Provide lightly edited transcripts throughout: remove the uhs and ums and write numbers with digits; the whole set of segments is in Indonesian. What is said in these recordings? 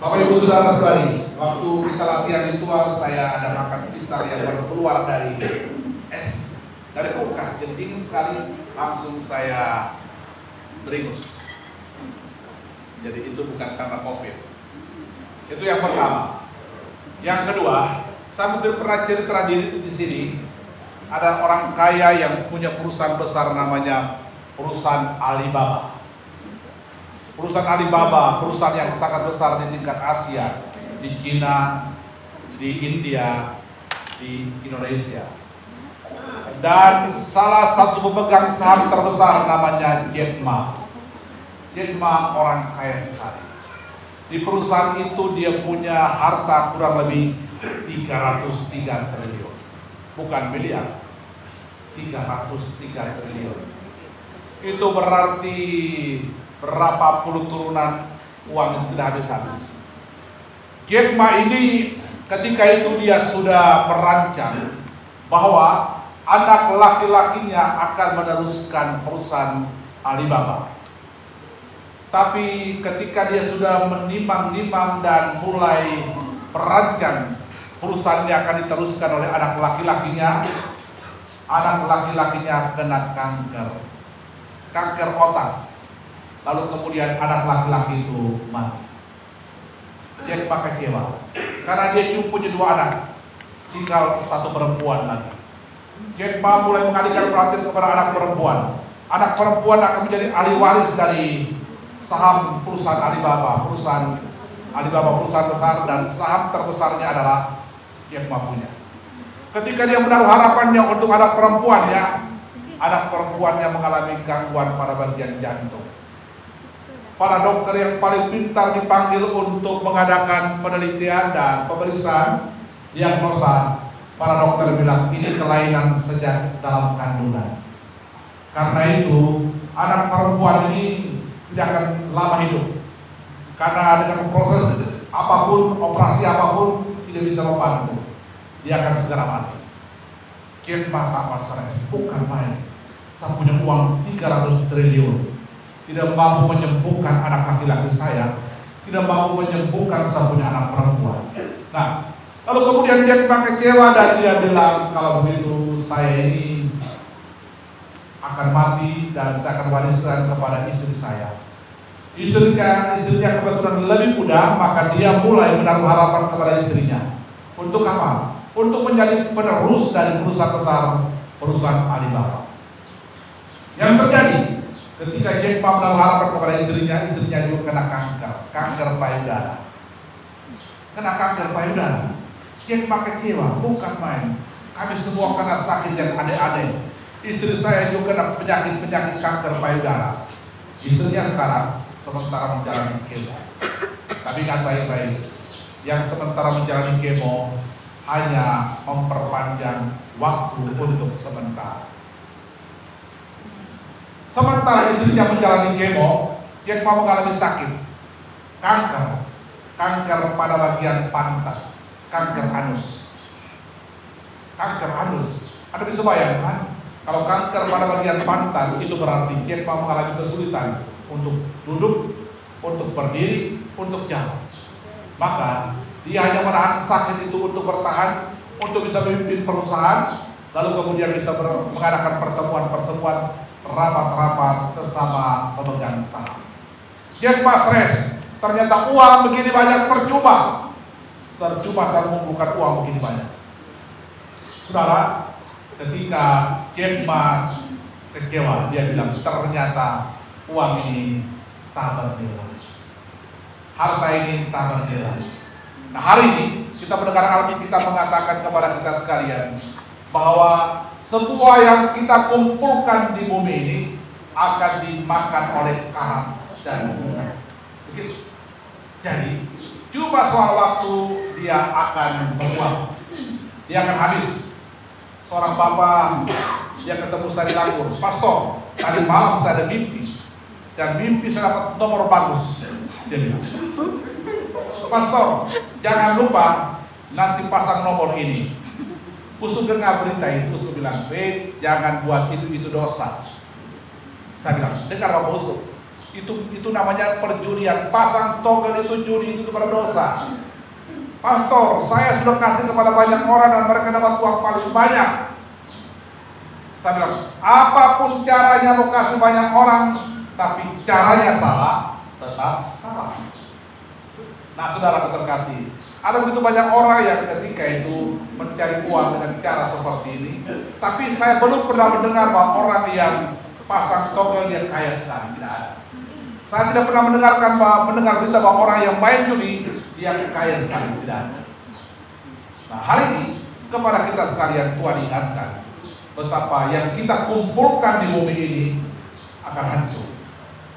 Bapak Ibu Saudara sekalian, waktu kita latihan ritual saya ada makan pisang yang baru keluar dari es, dari kulkas, jadi dingin sekali, langsung saya beringus. Jadi itu bukan karena COVID. Itu yang pertama. Yang kedua, saya mungkin pernah cerita di sini, ada orang kaya yang punya perusahaan besar namanya perusahaan Alibaba. Perusahaan Alibaba, perusahaan yang sangat besar di tingkat Asia, di China, di India, di Indonesia. Dan salah satu pemegang saham terbesar namanya Jack Ma. Jack Ma orang kaya sekali. Di perusahaan itu dia punya harta kurang lebih 303 triliun. Bukan miliar, 303 triliun. Itu berarti berapa puluh turunan uang yang tidak habis-habis. Jack Ma ini ketika itu dia sudah merancang bahwa anak laki-lakinya akan meneruskan perusahaan Alibaba. Tapi ketika dia sudah menimbang-nimbang dan mulai merancang perusahaannya akan diteruskan oleh anak laki-lakinya kena kanker otak. Lalu kemudian anak laki-laki itu mati. Dia kecewa karena dia cuma punya 2 anak, tinggal 1 perempuan lagi. Jack Ma mulai mengalihkan perhatian kepada anak perempuan. Anak perempuan akan menjadi ahli waris dari saham perusahaan Alibaba. Perusahaan Alibaba perusahaan besar dan saham terbesarnya adalah Jack Ma punya. Ketika dia menaruh harapannya untuk anak perempuannya mengalami gangguan pada bagian jantung. Para dokter yang paling pintar dipanggil untuk mengadakan penelitian dan pemeriksaan diagnosa. Para dokter bilang ini kelainan sejak dalam kandungan. Karena itu anak perempuan ini tidak akan lama hidup. Karena dengan proses apapun, operasi apapun tidak bisa membantu. Dia akan segera mati. Jack Ma tak masalah, bukan main. Saya punya uang 300 triliun. Tidak mampu menyembuhkan anak laki-laki saya, tidak mampu menyembuhkan saya punya anak perempuan. Nah, lalu kemudian dia kecewa dan dia bilang, kalau begitu saya ini akan mati dan saya akan wariskan kepada istri saya. Istrinya kebetulan lebih muda, maka dia mulai menaruh harapan kepada istrinya. Untuk apa? Untuk menjadi penerus dari perusahaan besar, perusahaan Alibaba. Yang terjadi ketika Jack Ma menaruh harapan kepada istrinya juga kena kanker payudara. Kena kanker payudara. Jack Ma kecewa, bukan main. Kami semua kena sakit yang aneh-aneh. Istri saya juga kena penyakit kanker payudara. Istrinya sekarang sementara menjalani kemo. Tapi ingat baik-baik, yang sementara menjalani kemo hanya memperpanjang waktu untuk sementara. Sementara istrinya menjalani kemo, Jack Ma mengalami sakit, kanker pada bagian pantat, kanker anus. Anda bisa bayangkan, kalau kanker pada bagian pantat itu berarti Jack Ma mengalami kesulitan untuk duduk, untuk berdiri, untuk jalan. Maka dia hanya menahan sakit itu untuk bertahan, untuk bisa memimpin perusahaan, lalu kemudian bisa mengadakan pertemuan-pertemuan, rapat-rapat sesama pemegang saham. Jack Ma stres, ternyata uang begini banyak percuma saya mengumpulkan uang begini banyak. Saudara, ketika Jack Ma kecewa, dia bilang ternyata uang ini tak bernilai, harta ini tak bernilai. Nah, hari ini kita mendengar Alkitab mengatakan kepada kita sekalian bahwa semua yang kita kumpulkan di bumi ini akan dimakan oleh karat dan bunga. Begitu. Jadi, cuma soal waktu dia akan menguap. Dia akan habis. Seorang bapak, dia ketemu saya di Langgur. Pastor, tadi malam saya ada mimpi. Dan mimpi saya dapat nomor bagus. Dia bilang, Pastor, jangan lupa nanti pasang nomor ini. Usuk dengar berita itu, Usuk bilang, jangan buat itu dosa. Saya bilang, dengar Bapak Usuk, Itu namanya perjudian. Pasang token itu judi, itu berdosa. Pastor, saya sudah kasih kepada banyak orang dan mereka dapat uang paling banyak. Saya bilang, apapun caranya mau kasih banyak orang, tapi caranya salah, tetap salah. Nah, saudara terkasih, ada begitu banyak orang yang ketika itu mencari uang dengan cara seperti ini, tapi saya belum pernah mendengar bahwa orang yang pasang token yang kaya sekali, tidak ada. Saya tidak pernah mendengar berita bahwa orang yang main judi yang kaya sekali, tidak ada. Nah, hari ini kepada kita sekalian Tuhan ingatkan betapa yang kita kumpulkan di bumi ini akan hancur.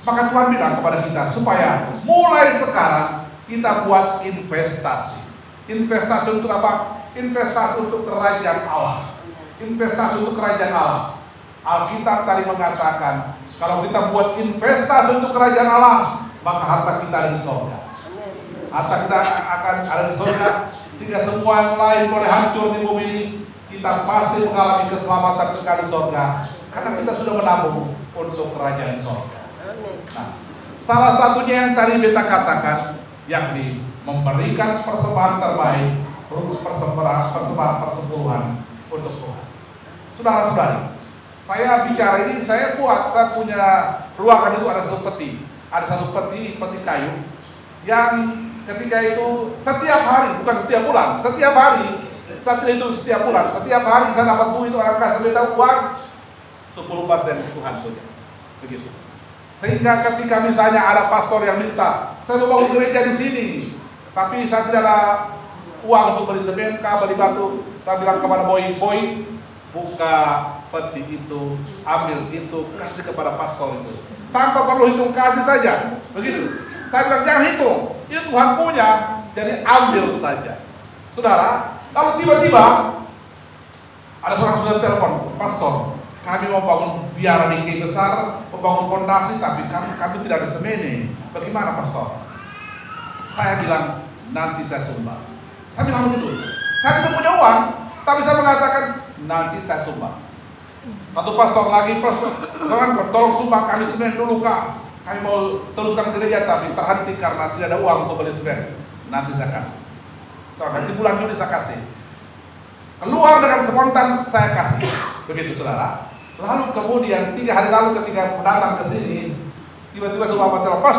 Maka Tuhan bilang kepada kita supaya mulai sekarang kita buat investasi. Investasi untuk apa? Investasi untuk kerajaan Allah. Investasi untuk kerajaan Allah. Alkitab tadi mengatakan, kalau kita buat investasi untuk kerajaan Allah, maka harta kita ada di surga. Harta kita akan ada di surga, sehingga semua yang lain boleh hancur di bumi ini, kita pasti mengalami keselamatan kekal di surga, karena kita sudah menabung untuk kerajaan surga. Nah, salah satunya yang tadi beta katakan, yakni memberikan persembahan terbaik, persembahan persepuluhan untuk Tuhan. Saudara-saudari, saya bicara ini, saya punya ruangan itu ada satu peti kayu yang ketika itu setiap hari, bukan setiap bulan, setiap hari saya dapat duit, orang kasih beta uang 10% Tuhan punya, begitu. Sehingga ketika misalnya ada pastor yang minta, saya mau bangun gereja di sini, tapi saya tidak ada uang untuk beli semen, beli batu, saya bilang kepada boy, buka peti itu, ambil itu, kasih kepada pastor itu, tanpa perlu hitung, kasih saja, begitu. Saya bilang jangan hitung, itu Tuhan punya, jadi ambil saja. Saudara, lalu tiba-tiba ada seorang saudara telepon, pastor, kami mau bangun biara dikit besar, mau bangun fondasi, tapi kami tidak ada semen. Bagaimana pastor? Saya bilang nanti saya sumbang. Saya bilang begitu. Saya tidak punya uang, tapi saya mengatakan nanti saya sumbang. Satu pastor lagi, tolong sumbang kami semen dulu kak. Kami mau teruskan gereja tapi terhenti karena tidak ada uang untuk beli semen. Nanti saya kasih. Nanti bulan Juli saya kasih. Keluar dengan spontan saya kasih. Begitu saudara. Lalu kemudian 3 hari lalu ketika datang ke sini, tiba-tiba sebuah telepon,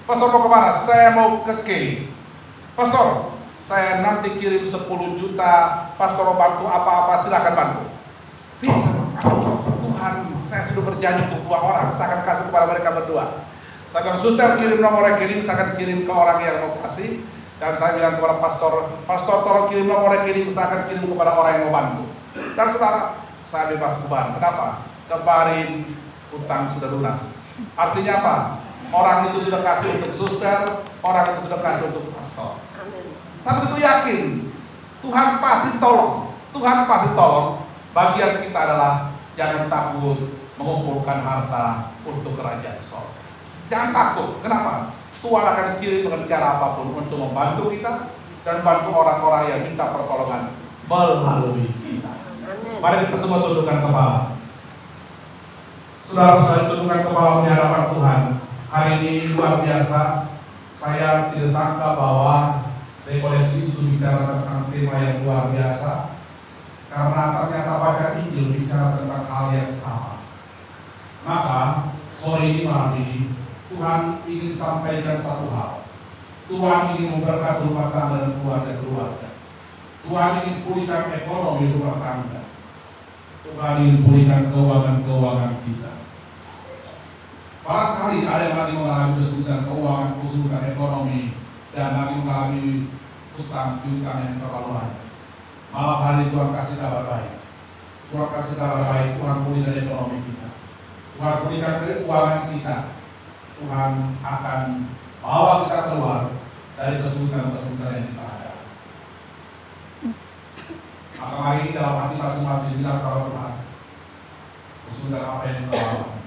pastor mau kemana? Saya mau ke K. Pastor, saya nanti kirim 10 juta, pastor mau bantu apa-apa, silakan bantu. Bisa, Tuhan, saya sudah berjanji untuk 2 orang, saya akan kasih kepada mereka berdua. Saya akan suster kirim nomor rekening, saya akan kirim ke orang yang mau kasih. Dan saya bilang kepada pastor tolong kirim nomor rekening, saya akan kirim kepada orang yang mau bantu. Dan saudara, saya bebas beban. Kenapa? Kemarin utang sudah lunas. Artinya apa? Orang itu sudah kasih untuk suster, orang itu sudah kasih untuk pastor. Saya begitu yakin Tuhan pasti tolong. Tuhan pasti tolong. Bagian kita adalah jangan takut mengumpulkan harta untuk kerajaan surga. Jangan takut. Kenapa? Tuhan akan kirim dengan cara apapun untuk membantu kita dan bantu orang-orang yang minta pertolongan melalui kita. Mari kita semua tundukkan kepala. Saudara-saudara, tundukkan kepala di hadapan Tuhan. Hari ini luar biasa. Saya tidak sangka bahwa rekoleksi itu bicara tentang tema yang luar biasa. Karena ternyata baca Injil bicara tentang hal yang sama. Maka sore ini malam ini Tuhan ingin sampaikan satu hal. Tuhan ingin memberkati rumah tangga dan keluarga-keluarga. Tuhan ingin pulihkan ekonomi rumah tangga. Tuhan ingin pulihkan keuangan kita. Barangkali ada yang lagi mengalami kesulitan keuangan, kesulitan ekonomi, dan lagi mengalami hutang piutang yang terlalu banyak. Malam hari Tuhan kasih kabar baik. Tuhan kasih kabar baik. Tuhan pulihkan ekonomi kita. Tuhan pulihkan keuangan kita. Tuhan akan bawa kita keluar dari kesulitan-kesulitan yang kita hadapi. Maka hari ini dalam hati masing-masing bilang sama Tuhan, kesulitan apa yang kita alami,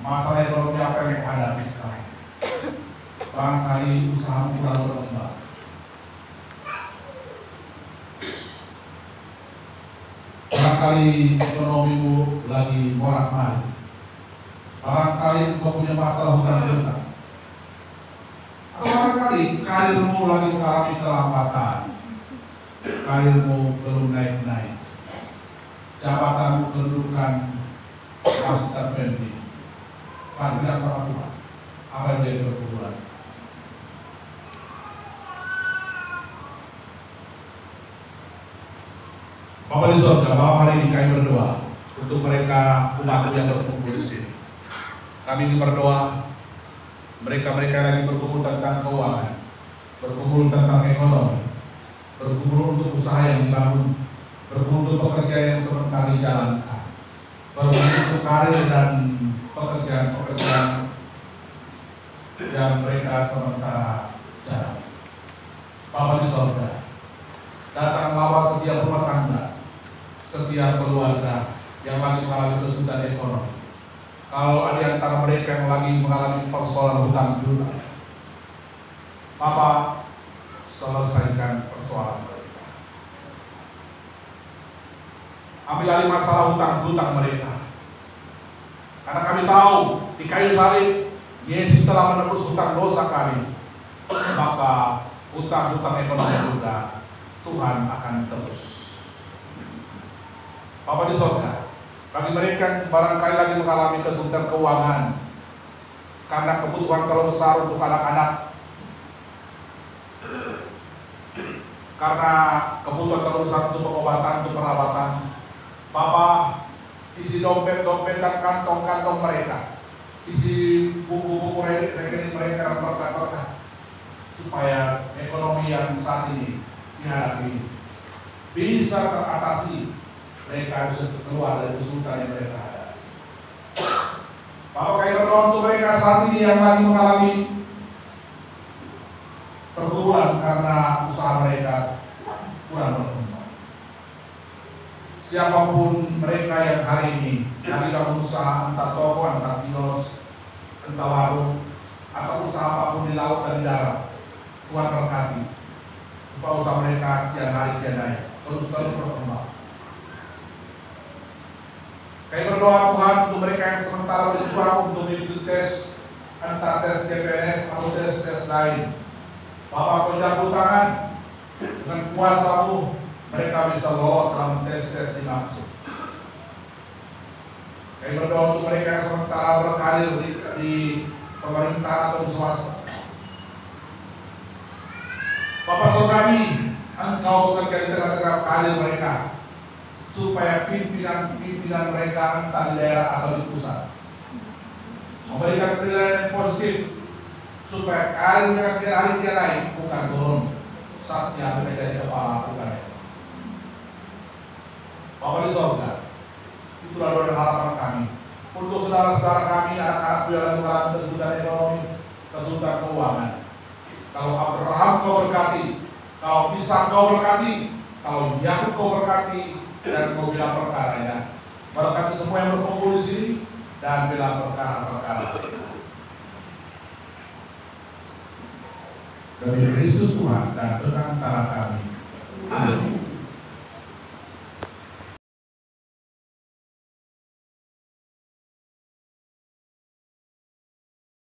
masalah ekonomi apa yang kita hadapi sekarang, barangkali usahamu kurang berkembang, barangkali ekonomimu lagi morak-marik, Barangkali engkau punya masalah hutang-hutang. Atau barangkali karirmu lagi mengalami kelambatan. Karirmu belum naik-naik. Jabatanmu, kedudukan masih terpending. Mari bilang sama Tuhan, apa yang menjadi pergumulan? Bapa di surga, malam hari ini kami berdoa untuk mereka umat yang berkumpul di sini. Kami ingin berdoa mereka-mereka yang lagi berkumpul tentang keuangan, berkumpul tentang ekonomi, berkumpul untuk usaha yang dibangun, berkumpul untuk pekerjaan yang sementara dijalankan, berkumpul untuk karir dan pekerjaan-pekerjaan yang mereka sementara jalan. Bapa di surga, datang lawat setiap rumah tangga, setiap keluarga yang lagi mengalami kesulitan ekonomi. Kalau ada di antara mereka yang lagi mengalami persoalan hutang piutang, Bapak selesaikan persoalan mereka. Ambil alih masalah hutang piutang mereka. Karena kami tahu di kayu salib Yesus telah menebus hutang dosa kami, maka hutang-hutang ekonomi juga Tuhan akan tebus. Bapak di surga, bagi mereka yang barangkali lagi mengalami kesulitan keuangan karena kebutuhan terlalu besar untuk anak-anak, karena kebutuhan terlalu besar untuk pengobatan, untuk perawatan, Bapak isi dompet-dompet dan kantong-kantong mereka, isi buku-buku rekening mereka dan berkat-berkat, supaya ekonomi yang saat ini dihadapi bisa teratasi, mereka bisa keluar dari kesulitan yang mereka hadapi. Bapak kami berdoa untuk mereka saat ini yang lagi mengalami pergumulan karena usaha mereka kurang berkembang. Siapapun mereka yang hari ini lagi dalam usaha, entah toko, entah kios, entah warung, atau usaha apapun di laut dan di darat, Tuhan berkati supaya usaha mereka kian hari kian naik, terus-terus berkembang. Kami berdoa Tuhan untuk mereka yang sementara berjuang untuk mengikuti tes, entah tes DPNS atau tes lain. Bapak berjabat tangan dengan kuasa-Mu, mereka bisa lolos dalam tes-tes dimaksud. Kami berdoa untuk mereka yang sementara berkarir di pemerintah atau di swasta. Bapak Saudari, Engkau bekerja di tengah-tengah karir mereka, supaya pimpinan mereka entah di daerah atau di pusat memberikan penilaian yang positif, supaya karir mereka hari dia naik, bukan turun saatnya mereka jadi kepala, bukan. Bapak di surga, itulah doa dan harapan kami untuk saudara-saudara kami, anak-anak yang mengalami kesulitan ekonomi, kesulitan keuangan. Kalau Abraham Kau berkati, kalau Ishak Kau berkati, kalau Yakub Kau berkati, dan Kau bilang perkaranya. Berkati semua yang berkumpul di sini dan bilang perkara-perkara. Demi Kristus Tuhan dan dengan kami. Amin.